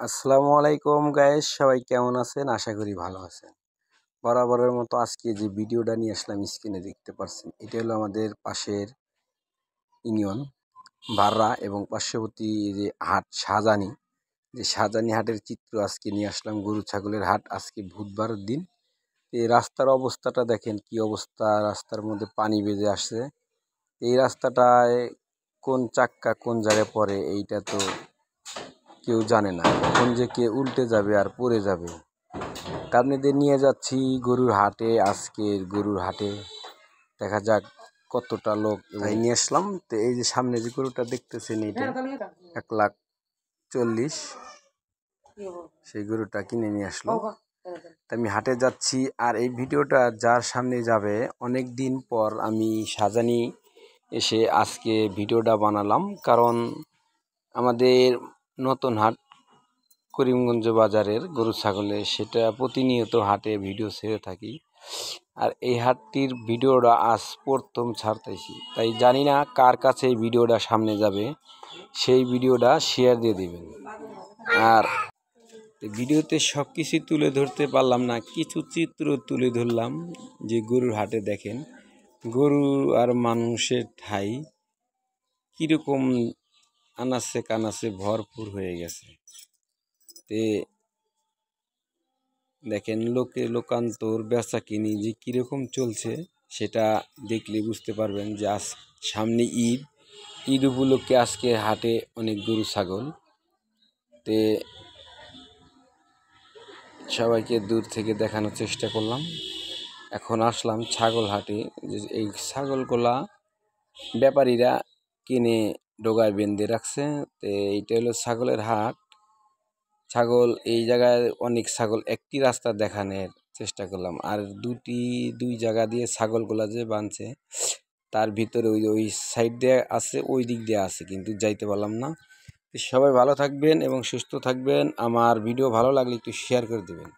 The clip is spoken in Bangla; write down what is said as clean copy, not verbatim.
আসসালামু আলাইকুম গাইস, সবাই কেমন আছেন? আশা করি ভালো আছেন। বরাবরের মতো আজকে যে ভিডিওটা নিয়ে আসলাম স্ক্রিনে দেখতে পাচ্ছেন, এটা হলো আমাদের পাশের ইউনিয়ন বাররা এবং পার্শ্ববর্তী যে হাট শাহজানি হাটের চিত্র আজকে নিয়ে আসলাম। গরু ছাগলের হাট আজকে বুধবার দিন। এই রাস্তার অবস্থাটা দেখেন কি অবস্থা, রাস্তার মধ্যে পানি বেজে আসছে। এই রাস্তাটায় কোন চাক্কা কোন জায়গায় পড়ে এইটা তো কেউ জানে না, কখন যে কে উল্টে যাবে আর পড়ে যাবে। আপনাদের নিয়ে যাচ্ছি গরুর হাটে। আজকের গরুর হাটে দেখা যাক কতটা লোক তাই নিয়ে আসলাম। তো এই যে সামনে যে গরুটা দেখতেছেন, এটা 1,40,000, সেই গরুটা কিনে নিয়ে আসলো। তা আমি হাটে যাচ্ছি, আর এই ভিডিওটা যার সামনে যাবে, অনেক দিন পর আমি শাহজানি এসে আজকে ভিডিওটা বানালাম। কারণ আমাদের নতুন হাট করিমগঞ্জ বাজারের গরু ছাগলে, সেটা প্রতিনিয়ত হাটে ভিডিও ছেড়ে থাকি। আর এই হাটটির ভিডিওটা আজ প্রথম ছাড়তেছি, তাই জানি না কার কাছে এই ভিডিওটা সামনে যাবে। সেই ভিডিওটা শেয়ার দিয়ে দিবেন। আর ভিডিওতে সব কিছু তুলে ধরতে পারলাম না, কিছু চিত্র তুলে ধরলাম। যে গরুর হাটে দেখেন গরু আর মানুষের ঠাই কীরকম আনাচে কানাচে ভরপুর হয়ে গেছে। তে দেখেন লোকান্তর বেচা কিনি যে কীরকম চলছে, সেটা দেখলে বুঝতে পারবেন যে আজ সামনে ঈদ উপলক্ষে আজকে হাটে অনেক গরু ছাগল। তে সবাইকে দূর থেকে দেখানোর চেষ্টা করলাম। এখন আসলাম ছাগল হাটে। এই ছাগলগুলা ব্যাপারীরা কিনে ডোগায় বেঁধে রাখছে। তো এইটা হলো ছাগলের হাট। ছাগল এই জায়গায় অনেক ছাগল, একটি রাস্তা দেখানোর চেষ্টা করলাম। আর দুই জায়গা দিয়ে ছাগলগুলা যে বাঁধছে, তার ভিতরে ওই সাইড দিয়ে আছে, ওই দিক দিয়ে আছে, কিন্তু যাইতে পারলাম না। সবাই ভালো থাকবেন এবং সুস্থ থাকবেন। আমার ভিডিও ভালো লাগলে একটু শেয়ার করে দেবেন।